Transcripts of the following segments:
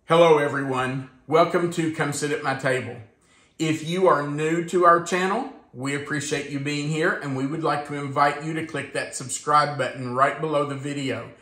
Hello everyone, welcome to Come Sit at My Table. If you are new to our channel, we appreciate you being here and we would like to invite you to click that subscribe button right below the video.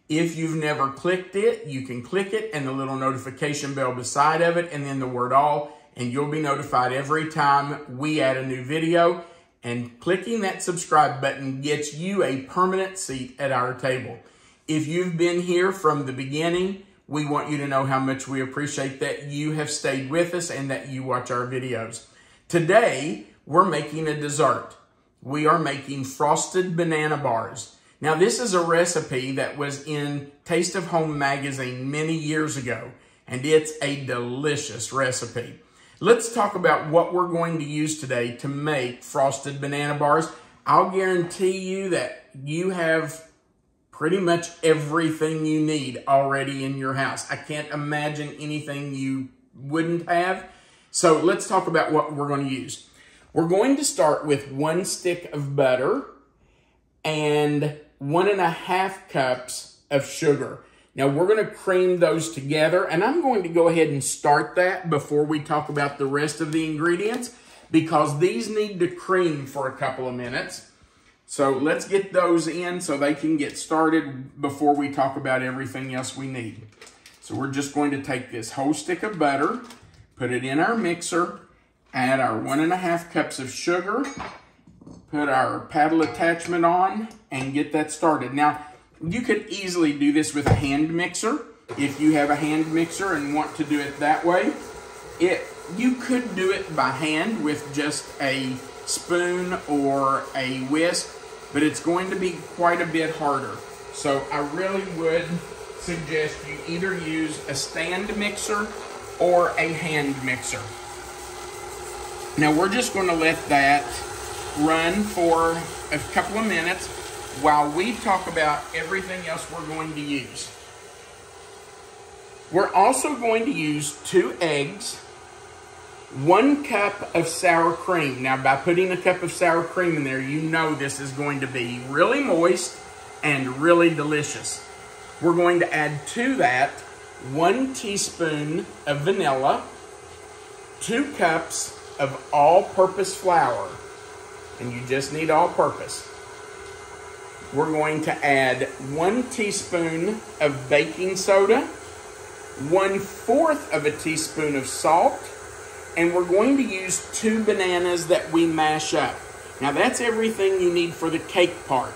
If you've never clicked it, you can click it and the little notification bell beside of it and then the word all, and you'll be notified every time we add a new video. And clicking that subscribe button gets you a permanent seat at our table. If you've been here from the beginning, we want you to know how much we appreciate that you have stayed with us and that you watch our videos. Today, we're making a dessert. We are making frosted banana bars. Now, this is a recipe that was in Taste of Home magazine many years ago, and it's a delicious recipe. Let's talk about what we're going to use today to make frosted banana bars. I'll guarantee you that you have pretty much everything you need already in your house. I can't imagine anything you wouldn't have. So let's talk about what we're going to use. We're going to start with 1 stick of butter and 1.5 cups of sugar. Now we're going to cream those together, and I'm going to go ahead and start that before we talk about the rest of the ingredients because these need to cream for a couple of minutes. So let's get those in so they can get started before we talk about everything else we need. So we're just going to take this whole stick of butter, put it in our mixer, add our 1.5 cups of sugar, put our paddle attachment on, and get that started. Now, you could easily do this with a hand mixer. If you have a hand mixer and want to do it that way, you could do it by hand with just a spoon or a whisk, but it's going to be quite a bit harder. So I really would suggest you either use a stand mixer or a hand mixer. Now we're just going to let that run for a couple of minutes while we talk about everything else we're going to use. We're also going to use 2 eggs, 1 cup of sour cream. Now, by putting a cup of sour cream in there, you know this is going to be really moist and really delicious. We're going to add to that 1 teaspoon of vanilla, 2 cups of all-purpose flour, and you just need all-purpose. We're going to add 1 teaspoon of baking soda, 1/4 of a teaspoon of salt, and we're going to use 2 bananas that we mash up. Now that's everything you need for the cake part.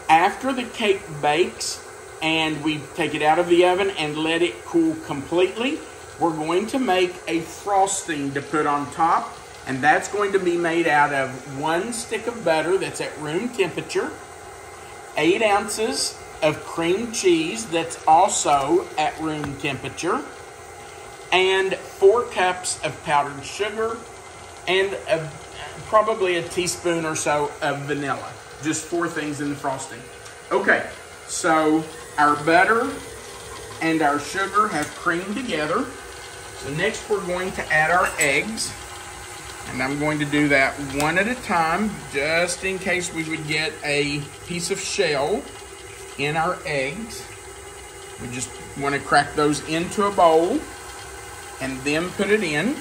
After the cake bakes and we take it out of the oven and let it cool completely, we're going to make a frosting to put on top, and that's going to be made out of 1 stick of butter that's at room temperature, 8 ounces of cream cheese that's also at room temperature, and 4 cups of powdered sugar, and probably a teaspoon or so of vanilla. Just 4 things in the frosting. Okay, so our butter and our sugar have creamed together. So next we're going to add our eggs. And I'm going to do that one at a time, just in case we would get a piece of shell in our eggs. We just want to crack those into a bowl and then put it in.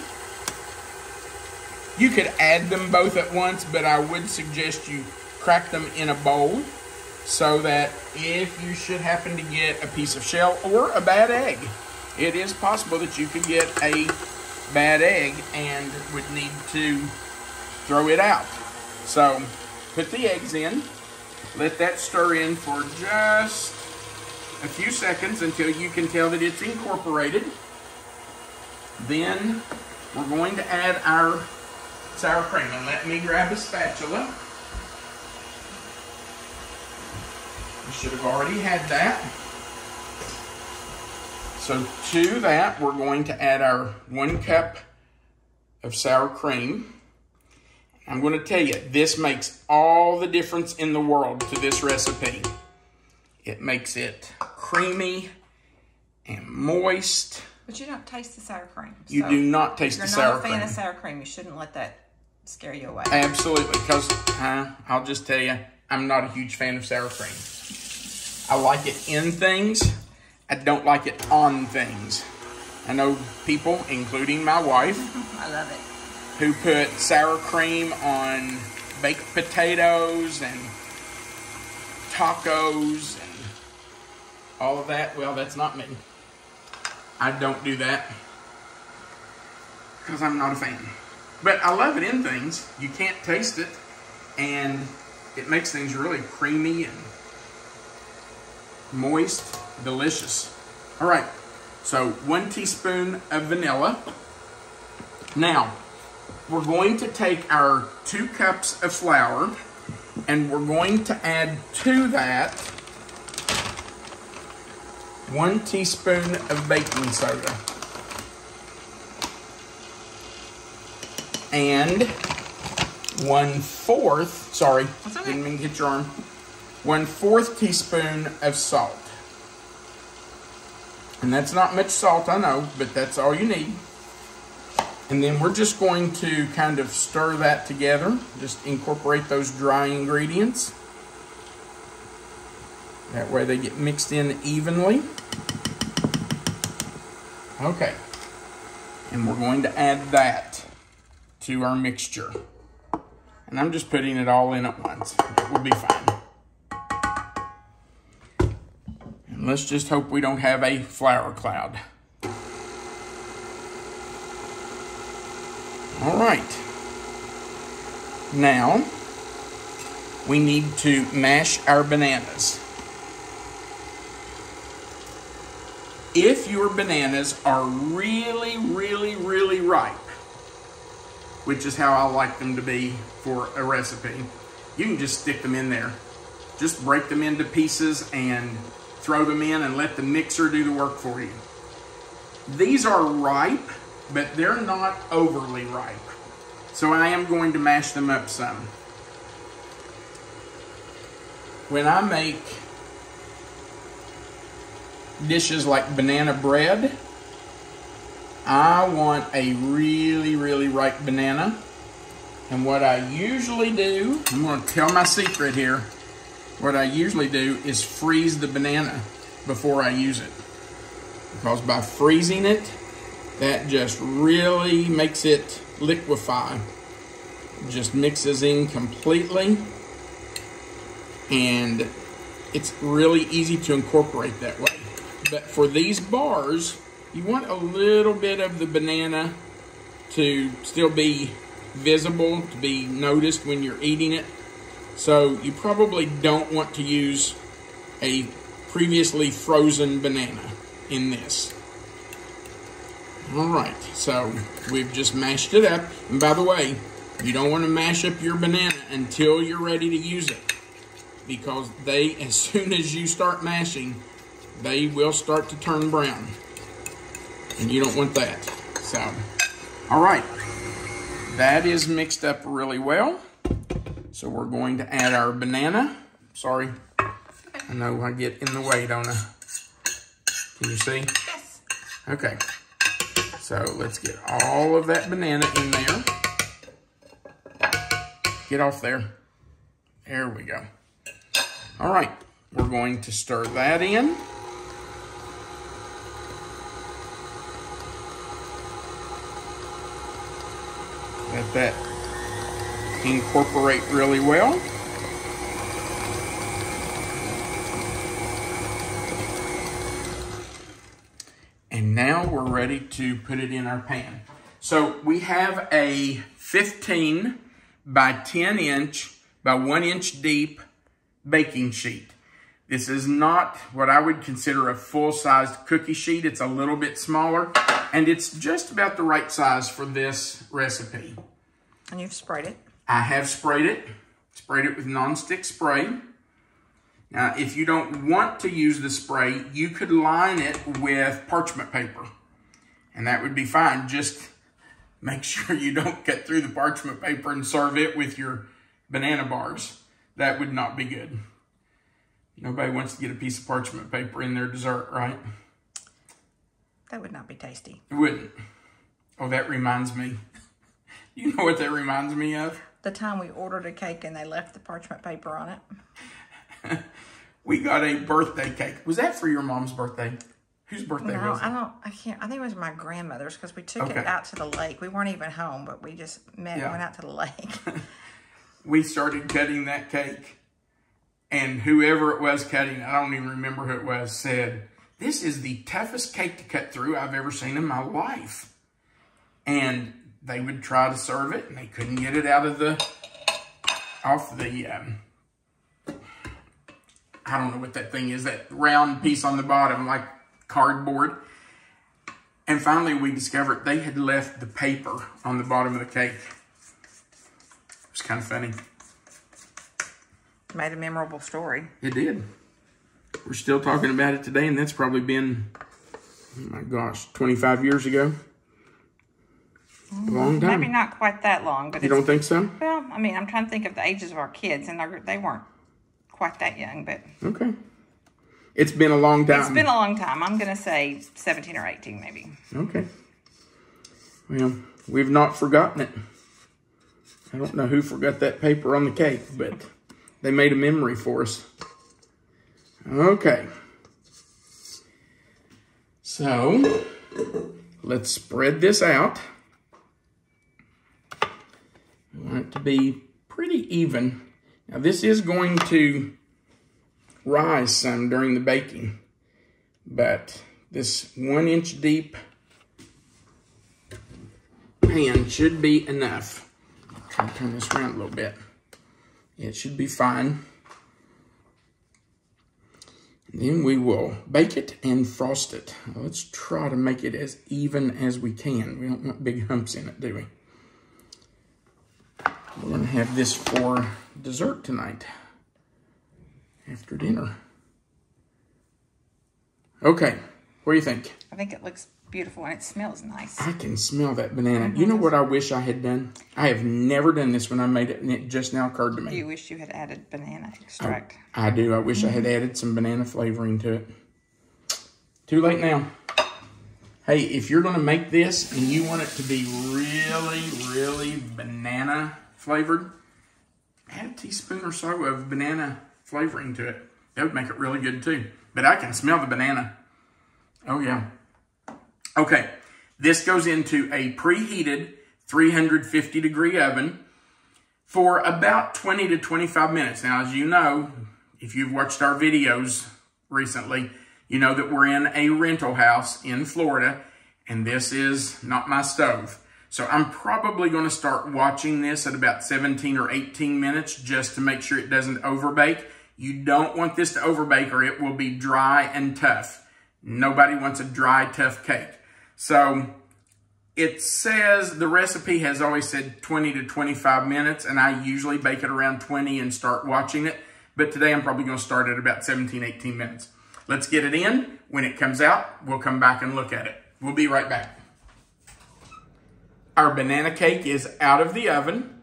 You could add them both at once, but I would suggest you crack them in a bowl so that if you should happen to get a piece of shell or a bad egg, it is possible that you could get a bad egg and would need to throw it out. So put the eggs in, let that stir in for just a few seconds until you can tell that it's incorporated. Then we're going to add our sour cream, and let me grab a spatula. You should have already had that. So to that, we're going to add our 1 cup of sour cream. I'm going to tell you, this makes all the difference in the world to this recipe. It makes it creamy and moist. But you don't taste the sour cream. You do not taste the sour cream. If you're not a fan of sour cream, you shouldn't let that scare you away. Absolutely, because I'll just tell you, I'm not a huge fan of sour cream. I like it in things. I don't like it on things. I know people, including my wife, I love it. who put sour cream on baked potatoes and tacos and all of that. Well, that's not me. I don't do that because I'm not a fan. But I love it in things. You can't taste it, and it makes things really creamy and moist, delicious. All right, so 1 teaspoon of vanilla. Now, we're going to take our 2 cups of flour, and we're going to add to that 1 teaspoon of baking soda. And 1/4, sorry, okay. Didn't mean to hit your arm. 1/4 teaspoon of salt. And that's not much salt, I know, but that's all you need. And then we're just going to kind of stir that together. Just incorporate those dry ingredients. That way they get mixed in evenly. Okay. And we're going to add that to our mixture. And I'm just putting it all in at once. It will be fine. And let's just hope we don't have a flour cloud. All right. Now, we need to mash our bananas. If your bananas are really, really, really ripe, which is how I like them to be for a recipe, you can just stick them in there. Just break them into pieces and throw them in and let the mixer do the work for you. These are ripe, but they're not overly ripe. So I am going to mash them up some. When I make dishes like banana bread, I want a really, really ripe banana. And what I usually do, I'm going to tell my secret here. What I usually do is freeze the banana before I use it. Because by freezing it, that just really makes it liquefy. It just mixes in completely. And it's really easy to incorporate that way. But for these bars, you want a little bit of the banana to still be visible, to be noticed when you're eating it. So you probably don't want to use a previously frozen banana in this. All right, so we've just mashed it up. And by the way, you don't want to mash up your banana until you're ready to use it. Because as soon as you start mashing, they will start to turn brown. And you don't want that. So, all right. That is mixed up really well. So we're going to add our banana. Sorry. I know I get in the way, don't I? Can you see? Yes. Okay. So let's get all of that banana in there. Get off there. There we go. All right. We're going to stir that in. Let that incorporate really well. And now we're ready to put it in our pan. So we have a 15 by 10 inch by 1 inch deep baking sheet. This is not what I would consider a full-sized cookie sheet. It's a little bit smaller, and it's just about the right size for this recipe. And you've sprayed it? I have sprayed it with nonstick spray. Now, if you don't want to use the spray, you could line it with parchment paper, and that would be fine. Just make sure you don't cut through the parchment paper and serve it with your banana bars. That would not be good. Nobody wants to get a piece of parchment paper in their dessert, right? That would not be tasty. It wouldn't. Oh, that reminds me. You know what that reminds me of? The time we ordered a cake and they left the parchment paper on it. We got a birthday cake. Was that for your mom's birthday? Whose birthday No, was it? I can't. I think it was my grandmother's because we took Okay. it out to the lake. We weren't even home, but we just met and went out to the lake. We started cutting that cake, and whoever it was cutting, I don't even remember who it was, said, "This is the toughest cake to cut through I've ever seen in my life." And they would try to serve it, and they couldn't get it out of off the, I don't know what that thing is, that round piece on the bottom, like cardboard. And finally we discovered they had left the paper on the bottom of the cake. It was kind of funny. Made a memorable story. It did. We're still talking about it today, and that's probably been, oh my gosh, 25 years ago. A long time. Maybe not quite that long, but You don't think so? Well, I mean, I'm trying to think of the ages of our kids, and they weren't quite that young, but Okay. It's been a long time. it's been a long time. I'm going to say 17 or 18, maybe. Okay. Well, we've not forgotten it. I don't know who forgot that paper on the cake, but they made a memory for us. Okay. So, let's spread this out. We want it to be pretty even. Now, this is going to rise some during the baking, but this 1 inch deep pan should be enough. Try to turn this around a little bit. It should be fine. And then we will bake it and frost it. Now, let's try to make it as even as we can. We don't want big humps in it, do we? We're going to have this for dessert tonight, after dinner. Okay, what do you think? I think it looks beautiful, and it smells nice. I can smell that banana. You know what I wish I had done? I have never done this when I made it, and it just now occurred to me. You wish you had added banana extract. I do. I wish I had added some banana flavoring to it. Too late now. Hey, if you're going to make this and you want it to be really, really banana flavored, add a teaspoon or so of banana flavoring to it. That would make it really good too. But I can smell the banana. Oh yeah. Okay, this goes into a preheated 350 degree oven for about 20 to 25 minutes. Now, as you know, if you've watched our videos recently, you know that we're in a rental house in Florida, and this is not my stove. So I'm probably going to start watching this at about 17 or 18 minutes just to make sure it doesn't overbake. You don't want this to overbake or it will be dry and tough. Nobody wants a dry, tough cake. So it says, the recipe has always said 20 to 25 minutes, and I usually bake it around 20 and start watching it. But today I'm probably going to start at about 17, 18 minutes. Let's get it in. When it comes out, we'll come back and look at it. We'll be right back. Our banana cake is out of the oven.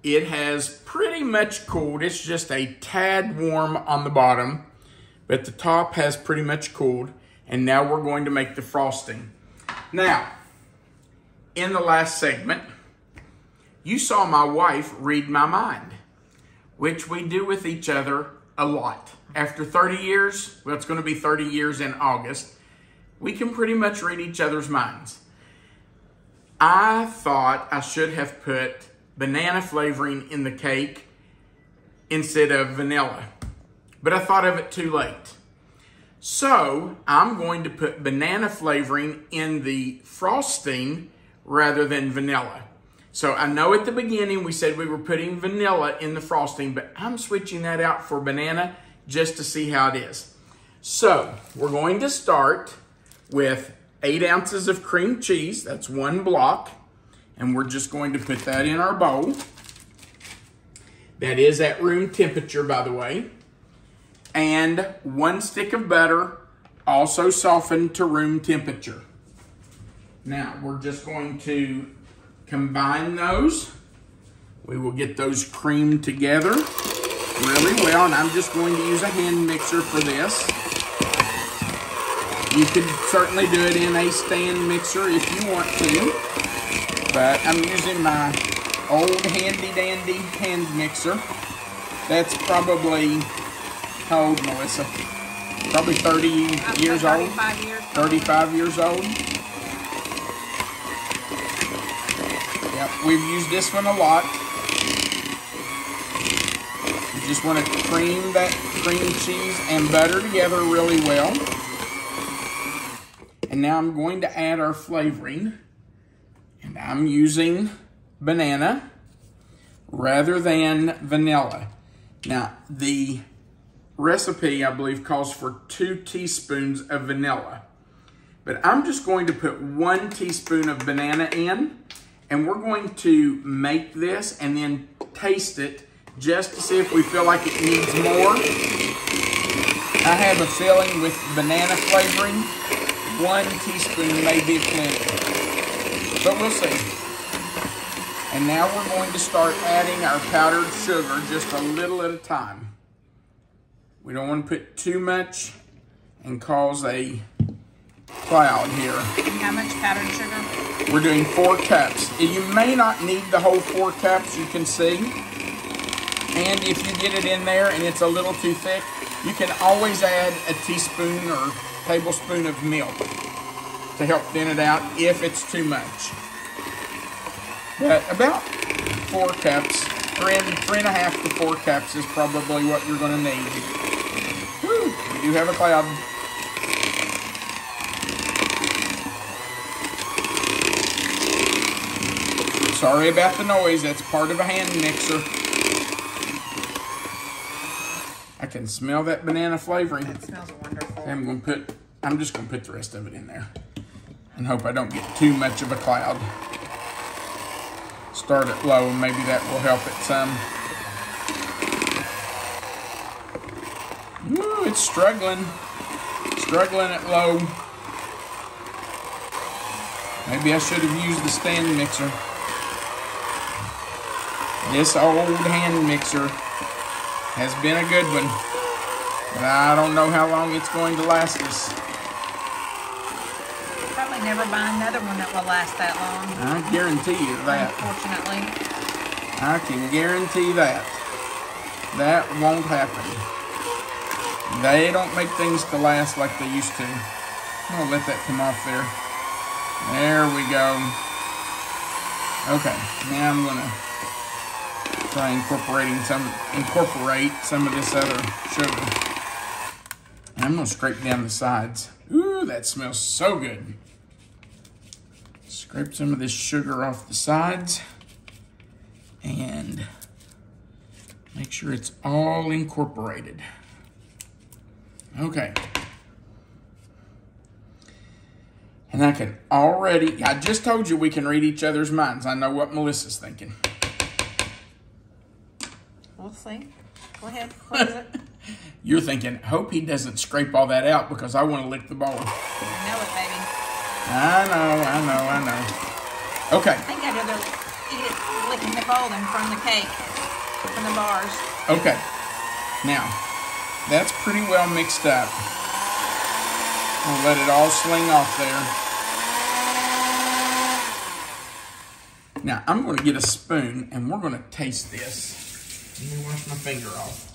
It has pretty much cooled. It's just a tad warm on the bottom, but the top has pretty much cooled. And now we're going to make the frosting. Now, in the last segment, you saw my wife read my mind, which we do with each other a lot. After 30 years, well, it's going to be 30 years in August, we can pretty much read each other's minds. I thought I should have put banana flavoring in the cake instead of vanilla, but I thought of it too late. So I'm going to put banana flavoring in the frosting rather than vanilla. So I know at the beginning we said we were putting vanilla in the frosting, but I'm switching that out for banana just to see how it is. So we're going to start with 8 ounces of cream cheese. That's 1 block. And we're just going to put that in our bowl. That is at room temperature, by the way. And 1 stick of butter, also softened to room temperature. Now, we're just going to combine those. We will get those creamed together really well, and I'm just going to use a hand mixer for this. You could certainly do it in a stand mixer if you want to, but I'm using my old handy-dandy hand mixer. That's probably, how old, Melissa? Probably 30 years old. 35 years. 35 years old. Yep, we've used this one a lot. You just want to cream that cream cheese and butter together really well. And now I'm going to add our flavoring. And I'm using banana rather than vanilla. Now, the recipe, I believe, calls for 2 teaspoons of vanilla. But I'm just going to put 1 teaspoon of banana in, and we're going to make this and then taste it just to see if we feel like it needs more. I have a feeling with banana flavoring, 1 teaspoon may be plenty, but we'll see. And now we're going to start adding our powdered sugar just a little at a time. We don't want to put too much and cause a cloud here. And how much powdered sugar? We're doing 4 cups. You may not need the whole 4 cups, you can see. And if you get it in there and it's a little too thick, you can always add a teaspoon or tablespoon of milk to help thin it out if it's too much. But about 4 cups, 3.5 to 4 cups is probably what you're going to need. Woo, we do have a cloud. Sorry about the noise, that's part of a hand mixer. I can smell that banana flavoring. It smells wonderful. I'm just gonna put the rest of it in there and hope I don't get too much of a cloud. Start it low, and maybe that will help it some. Ooh, it's struggling at low. Maybe I should have used the stand mixer. This old hand mixer has been a good one, but I don't know how long it's going to last us. Probably never buy another one that will last that long. I guarantee you that. Unfortunately. I can guarantee that. That won't happen. They don't make things to last like they used to. I'm gonna let that come off there. There we go. Okay, now I'm gonna try incorporate some of this other sugar. And I'm gonna scrape down the sides. Ooh, that smells so good. Scrape some of this sugar off the sides and make sure it's all incorporated. Okay. And I just told you we can read each other's minds. I know what Melissa's thinking. We'll see. Go ahead. What is it? You're thinking, hope he doesn't scrape all that out because I want to lick the bowl. I know it, baby. I know. Okay. I think I'd rather eat it licking the bowl than from the cake, from the bars. Okay. Now, that's pretty well mixed up. We'll let it all sling off there. Now, I'm going to get a spoon and we're going to taste this. Let me wash my finger off.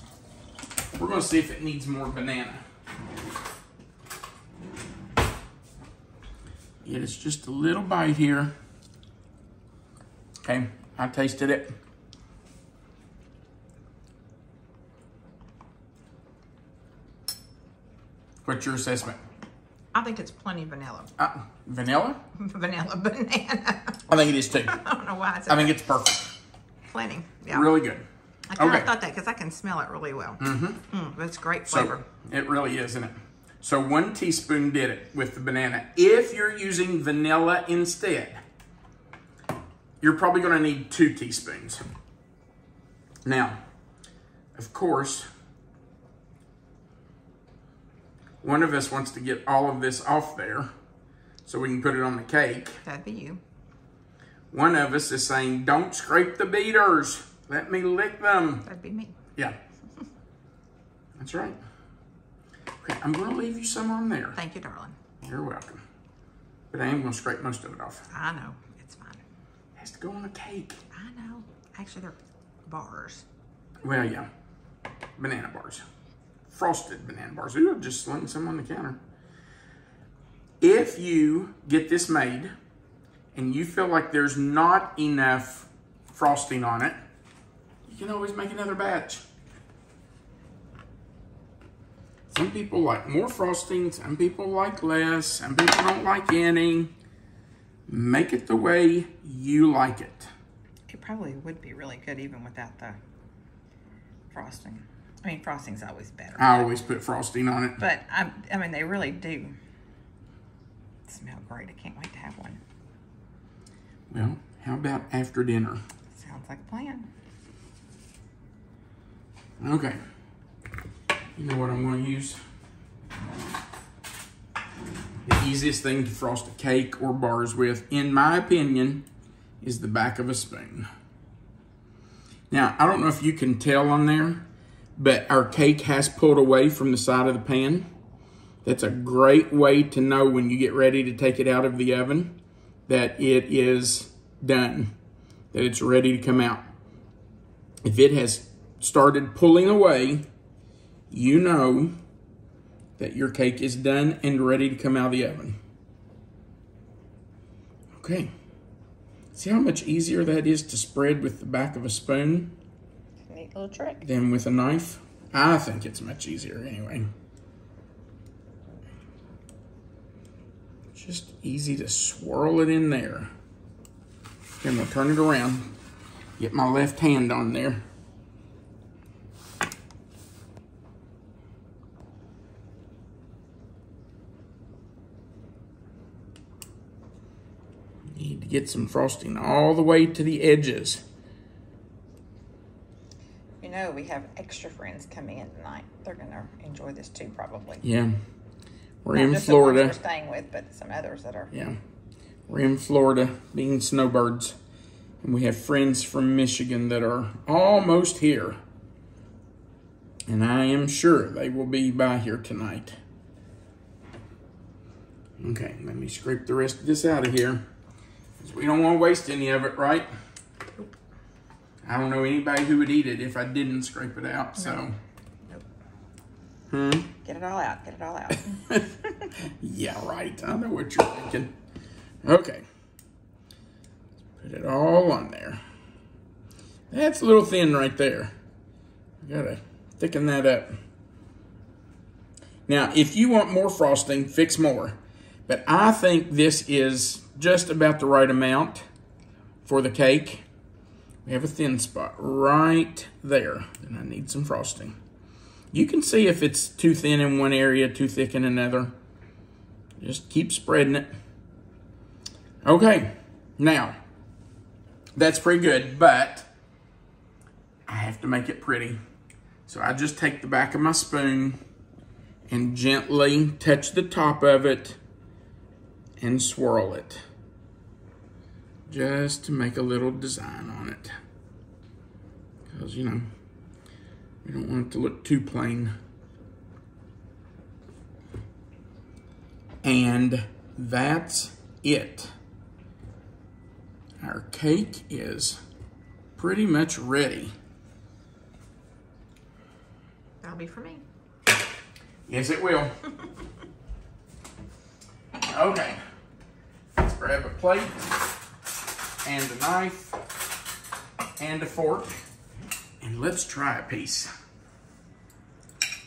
We're going to see if it needs more banana. It's just a little bite here. Okay, I tasted it. What's your assessment? I think it's plenty vanilla. Vanilla? Vanilla banana. I think it is too. I don't know why it's I think it's perfect. plenty. Yeah. Really good. I kind of thought that because I can smell it really well. That's great flavor. So, it really is, isn't it? So 1 teaspoon did it with the banana. If you're using vanilla instead, you're probably going to need 2 teaspoons. Now, of course, one of us wants to get all of this off there so we can put it on the cake. That'd be you. One of us is saying, don't scrape the beaters. Let me lick them. That'd be me. Yeah. That's right. Okay, I'm going to leave you some on there. Thank you, darling. You're welcome. But I am going to scrape most of it off. I know. It's fine. It has to go on the cake. I know. Actually, they're bars. Well, yeah. Banana bars. frosted banana bars. Ooh, I'll just sling some on the counter. If you get this made and you feel like there's not enough frosting on it, you can always make another batch. Some people like more frosting, some people like less, some people don't like any. Make it the way you like it. It probably would be really good even without the frosting. I mean, frosting's always better. I always put frosting on it. But, I mean, they really do smell great. I can't wait to have one. Well, how about after dinner? Sounds like a plan. Okay. You know what I'm going to use? The easiest thing to frost a cake or bars with, in my opinion, is the back of a spoon. Now, I don't know if you can tell on there, but our cake has pulled away from the side of the pan. That's a great way to know when you get ready to take it out of the oven that it is done, that it's ready to come out. If it has started pulling away, you know that your cake is done and ready to come out of the oven. Okay. See how much easier that is to spread with the back of a spoon? Neat little trick. Than with a knife? I think it's much easier anyway. Just easy to swirl it in there. Then we'll turn it around. Get my left hand on there. Need to get some frosting all the way to the edges. You know, we have extra friends coming in tonight. They're going to enjoy this too, probably. Yeah. We're Not in just Florida. The ones we're staying with, but some others that are. Yeah. We're in Florida being snowbirds. And we have friends from Michigan that are almost here. And I am sure they will be by here tonight. Okay, let me scrape the rest of this out of here. Because we don't want to waste any of it, right? Nope. I don't know anybody who would eat it if I didn't scrape it out, so. Nope. Get it all out. Get it all out. Yeah, right. I know what you're thinking. Okay. Put it all on there. That's a little thin right there. I gotta thicken that up. Now, if you want more frosting, fix more. But I think this is just about the right amount for the cake. We have a thin spot right there. And I need some frosting. You can see if it's too thin in one area, too thick in another. Just keep spreading it. Okay, now, that's pretty good, but I have to make it pretty. So I just take the back of my spoon and gently touch the top of it and swirl it. Just to make a little design on it. Because, you know, we don't want it to look too plain. And that's it. Our cake is pretty much ready. That'll be for me. Yes, it will. Okay. Let's grab a plate and a knife and a fork. And let's try a piece.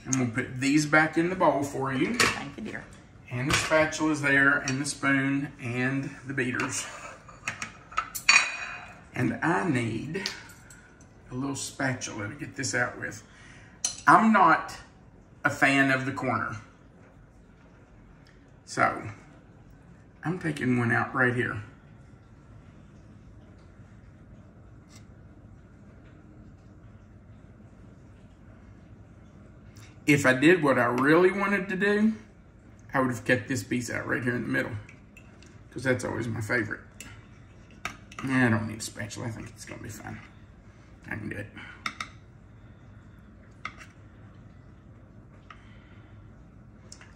I'm going to put these back in the bowl for you. Thank you, dear. And the spatula's there, and the spoon, and the beaters. And I need a little spatula to get this out with. I'm not a fan of the corner. So, I'm taking one out right here. If I did what I really wanted to do, I would have kept this piece out right here in the middle. Because that's always my favorite. I don't need a spatula. I think it's going to be fine. I can do it.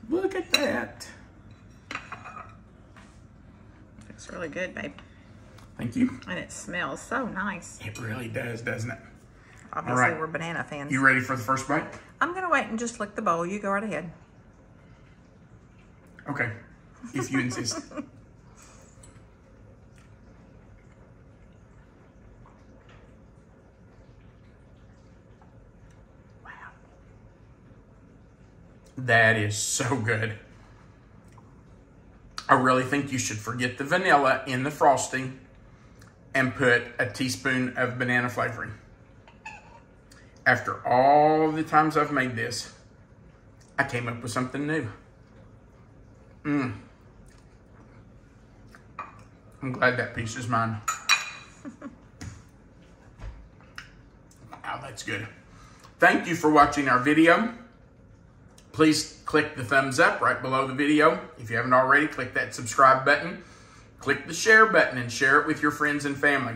Look at that. It's really good, babe. Thank you. And it smells so nice. It really does, doesn't it? Obviously, right. we're banana fans. You ready for the first bite? I'm going to wait and just lick the bowl. You go right ahead. Okay, if you insist. Wow. That is so good. I really think you should forget the vanilla in the frosting and put a teaspoon of banana flavoring. After all the times I've made this, I came up with something new. I'm glad that piece is mine. Wow, that's good. Thank you for watching our video. Please click the thumbs up right below the video. If you haven't already, click that subscribe button. Click the share button and share it with your friends and family.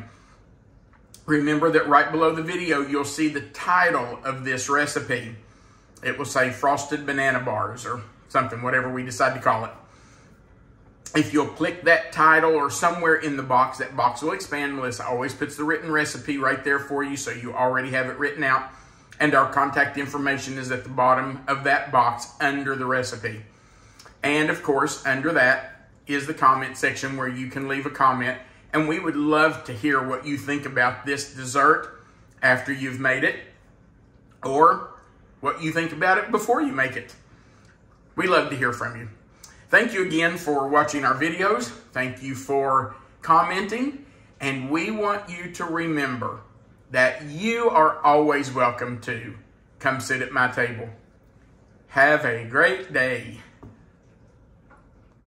Remember that right below the video, you'll see the title of this recipe. It will say frosted banana bars or something, whatever we decide to call it. If you'll click that title or somewhere in the box, that box will expand. Melissa always puts the written recipe right there for you, so you already have it written out. And our contact information is at the bottom of that box under the recipe. And of course, under that is the comment section where you can leave a comment. And we would love to hear what you think about this dessert after you've made it, or what you think about it before you make it. We love to hear from you. Thank you again for watching our videos. Thank you for commenting. And we want you to remember that you are always welcome to come sit at my table. Have a great day.